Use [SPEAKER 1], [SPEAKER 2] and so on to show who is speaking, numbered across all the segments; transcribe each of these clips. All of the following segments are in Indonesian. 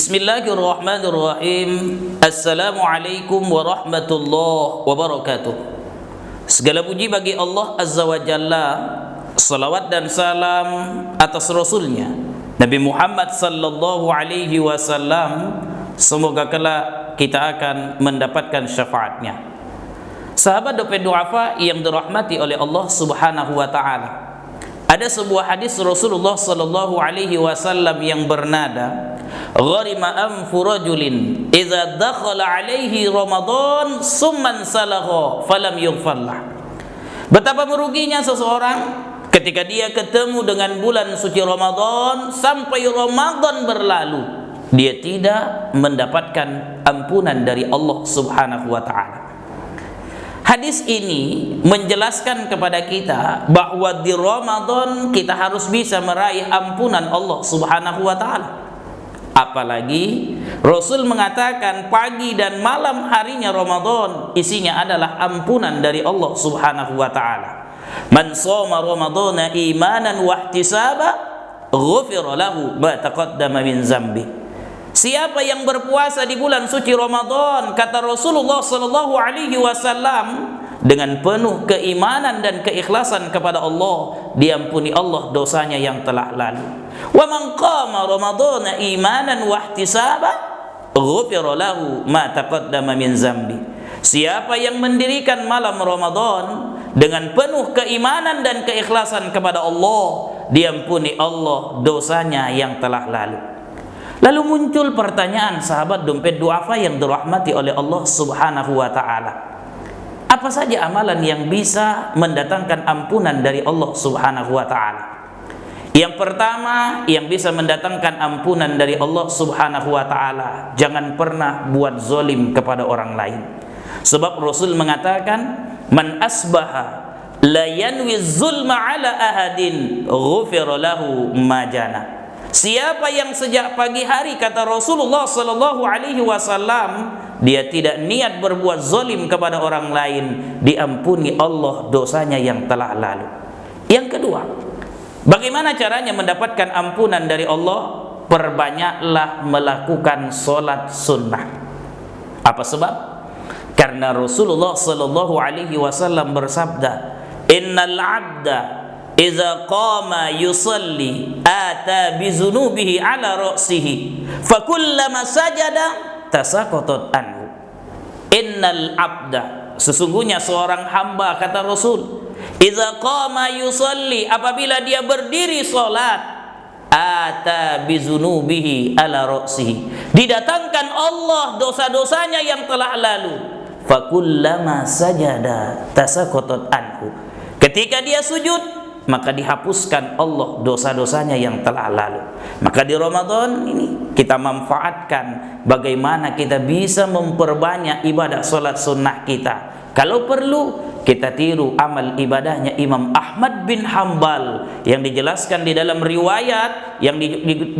[SPEAKER 1] Bismillahirrahmanirrahim. Assalamualaikum warahmatullahi wabarakatuh. Segala puji bagi Allah Azza wa Jalla. Salawat dan salam atas Rasulnya Nabi Muhammad sallallahu alaihi wasallam. Semoga kelak kita akan mendapatkan syafaatnya. Sahabat dompet duafa yang dirahmati oleh Allah Subhanahu wa taala. Ada sebuah hadis Rasulullah sallallahu alaihi wasallam yang bernada, "Gharima anfu rajulin idza dakhala alaihi Ramadan summan salagha falam yughfarlah." Betapa meruginya seseorang ketika dia ketemu dengan bulan suci Ramadan sampai Ramadan berlalu, dia tidak mendapatkan ampunan dari Allah Subhanahu wa taala. Hadis ini menjelaskan kepada kita bahwa di Ramadan kita harus bisa meraih ampunan Allah Subhanahu wa taala. Apalagi Rasul mengatakan pagi dan malam harinya Ramadan isinya adalah ampunan dari Allah Subhanahu wa taala. Man shoma Ramadhana imanan wa ihtisaba ghufira lahu ma taqaddama min dzambi. Siapa yang berpuasa di bulan suci Ramadan, kata Rasulullah sallallahu alaihi wasallam, dengan penuh keimanan dan keikhlasan kepada Allah, diampuni Allah dosanya yang telah lalu. Wa man qama Ramadhana imanan wa ihtisaba ghufira lahu ma taqaddama min dzambi. Siapa yang mendirikan malam Ramadan dengan penuh keimanan dan keikhlasan kepada Allah, diampuni Allah dosanya yang telah lalu. Lalu muncul pertanyaan sahabat dompet duafa yang dirahmati oleh Allah Subhanahu wa taala. Apa saja amalan yang bisa mendatangkan ampunan dari Allah Subhanahu wa taala? Yang pertama yang bisa mendatangkan ampunan dari Allah Subhanahu wa taala, jangan pernah buat zalim kepada orang lain. Sebab Rasul mengatakan, "Man asbaha la yanwi zulma ala ahadin ghufira lahu ma jana." Siapa yang sejak pagi hari, kata Rasulullah sallallahu alaihi wasallam, dia tidak niat berbuat zalim kepada orang lain, diampuni Allah dosanya yang telah lalu. Yang kedua, bagaimana caranya mendapatkan ampunan dari Allah? Perbanyaklah melakukan salat sunnah. Apa sebab? Karena Rasulullah sallallahu alaihi wasallam bersabda, "Innal 'abda idza qama yusalli ata bi zunubihi ala ra'sihi fa kullama sajada tasaqatat anhu." Innal 'abda, sesungguhnya seorang hamba, kata Rasul, idza qama yusalli, apabila dia berdiri salat, ata bi zunubihi ala ra'sihi, didatangkan Allah dosa-dosanya yang telah lalu. Fa kullama sajada tasaqatat anhu, ketika dia sujud maka dihapuskan Allah dosa-dosanya yang telah lalu. Maka di Ramadan ini kita manfaatkan bagaimana kita bisa memperbanyak ibadah salat sunnah kita. Kalau perlu kita tiru amal ibadahnya Imam Ahmad bin Hanbal yang dijelaskan di dalam riwayat yang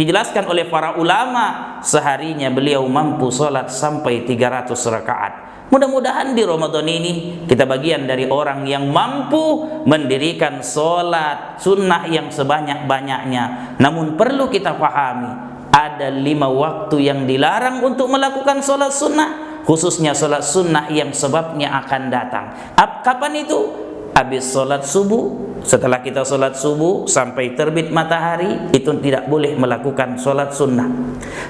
[SPEAKER 1] dijelaskan oleh para ulama, seharinya beliau mampu salat sampai 300 rakaat. Mudah-mudahan di Ramadan ini kita bagian dari orang yang mampu mendirikan sholat sunnah yang sebanyak-banyaknya. Namun perlu kita pahami, ada 5 waktu yang dilarang untuk melakukan sholat sunnah, khususnya sholat sunnah yang sebabnya akan datang. Kapan itu? Habis sholat subuh. Setelah kita sholat subuh sampai terbit matahari, itu tidak boleh melakukan sholat sunnah.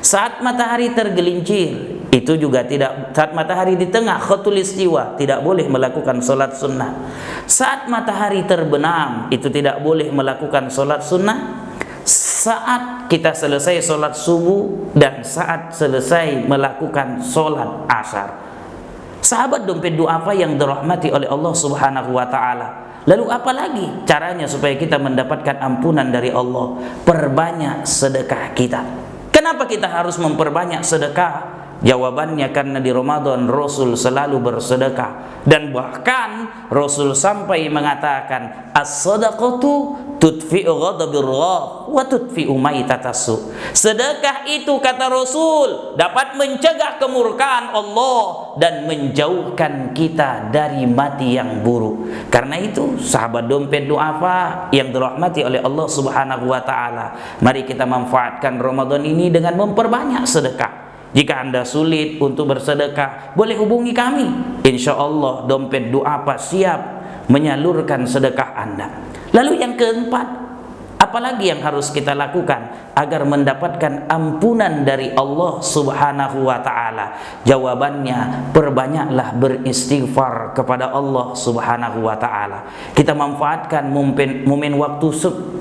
[SPEAKER 1] Saat matahari tergelincir, itu juga tidak. Saat matahari di tengah khatul istiwa, tidak boleh melakukan sholat sunnah. Saat matahari terbenam, itu tidak boleh melakukan sholat sunnah. Saat kita selesai sholat subuh dan saat selesai melakukan sholat asar. Sahabat dompet duafa yang dirahmati oleh Allah Subhanahu wa taala. Lalu apa lagi caranya supaya kita mendapatkan ampunan dari Allah? Perbanyak sedekah kita. Kenapa kita harus memperbanyak sedekah? Jawabannya karena di Ramadan Rasul selalu bersedekah, dan bahkan Rasul sampai mengatakan, as-sadaqatu tudfi'u ghadabir rabb wa tudfi'u maitatassu. Sedekah itu, kata Rasul, dapat mencegah kemurkaan Allah dan menjauhkan kita dari mati yang buruk. Karena itu, sahabat dompet duafa yang dirahmati oleh Allah Subhanahu wa taala, mari kita manfaatkan Ramadan ini dengan memperbanyak sedekah. Jika Anda sulit untuk bersedekah, boleh hubungi kami. Insya Allah dompet duafa siap menyalurkan sedekah Anda. Lalu yang keempat, apalagi yang harus kita lakukan agar mendapatkan ampunan dari Allah Subhanahu wa taala? Jawabannya, perbanyaklah beristighfar kepada Allah Subhanahu wa taala. Kita manfaatkan momen waktu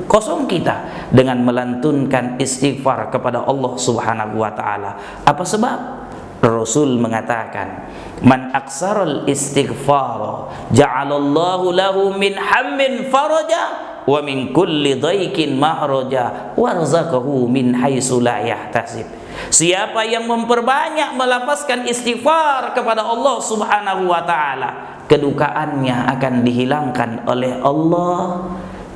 [SPEAKER 1] kosong kita dengan melantunkan istighfar kepada Allah Subhanahu wa taala. Apa sebab? Rasul mengatakan, man aksaral istighfar ja'alallahu lahu min hammin faraja wa min kulli dhaikin mahraja warzaqahu min haitsu la yahtasib. Siapa yang memperbanyak melafazkan istighfar kepada Allah Subhanahu wa taala, kedukaannya akan dihilangkan oleh Allah,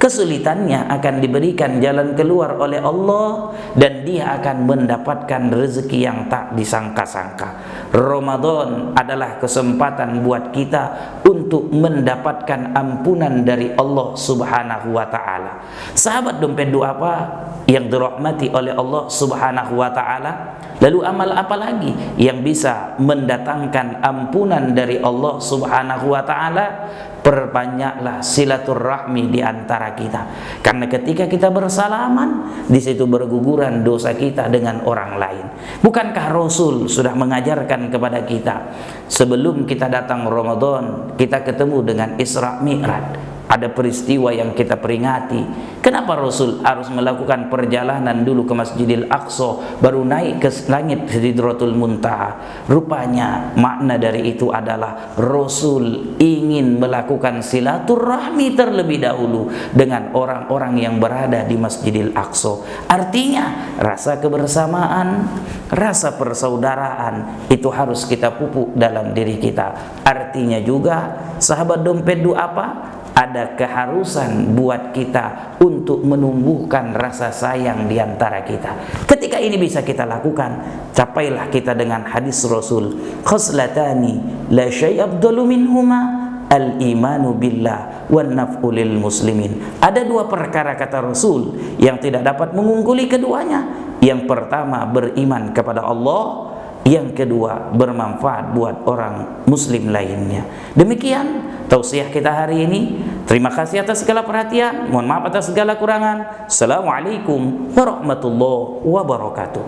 [SPEAKER 1] kesulitannya akan diberikan jalan keluar oleh Allah, dan dia akan mendapatkan rezeki yang tak disangka-sangka. Ramadan adalah kesempatan buat kita untuk mendapatkan ampunan dari Allah Subhanahu wa taala. Sahabat dompet duafa yang dirahmati oleh Allah Subhanahu wa taala, lalu amal apa lagi yang bisa mendatangkan ampunan dari Allah Subhanahu wa taala? Perbanyaklah silaturahmi di antara kita. Karena ketika kita bersalaman, di situ berguguran dosa kita dengan orang lain. Bukankah Rasul sudah mengajarkan kepada kita, sebelum kita datang Ramadan, kita ketemu dengan Isra Mi'raj, ada peristiwa yang kita peringati. Kenapa Rasul harus melakukan perjalanan dulu ke Masjidil Aqsa, baru naik ke langit Sidratul Muntaha? Rupanya makna dari itu adalah Rasul ingin melakukan silaturahmi terlebih dahulu dengan orang-orang yang berada di Masjidil Aqsa. Artinya rasa kebersamaan, rasa persaudaraan itu harus kita pupuk dalam diri kita. Artinya juga, sahabat dompet duafa, ada keharusan buat kita untuk menumbuhkan rasa sayang di antara kita. Ketika ini bisa kita lakukan, capailah kita dengan hadis Rasul, khoslatani la syai' afdalu minhuma al-imanu billah wan naf'u lil muslimin. Ada dua perkara, kata Rasul, yang tidak dapat mengungguli keduanya. Yang pertama, beriman kepada Allah. Yang kedua, bermanfaat buat orang muslim lainnya. Demikian tausiah kita hari ini. Terima kasih atas segala perhatian. Mohon maaf atas segala kurangan. Assalamualaikum warahmatullahi wabarakatuh.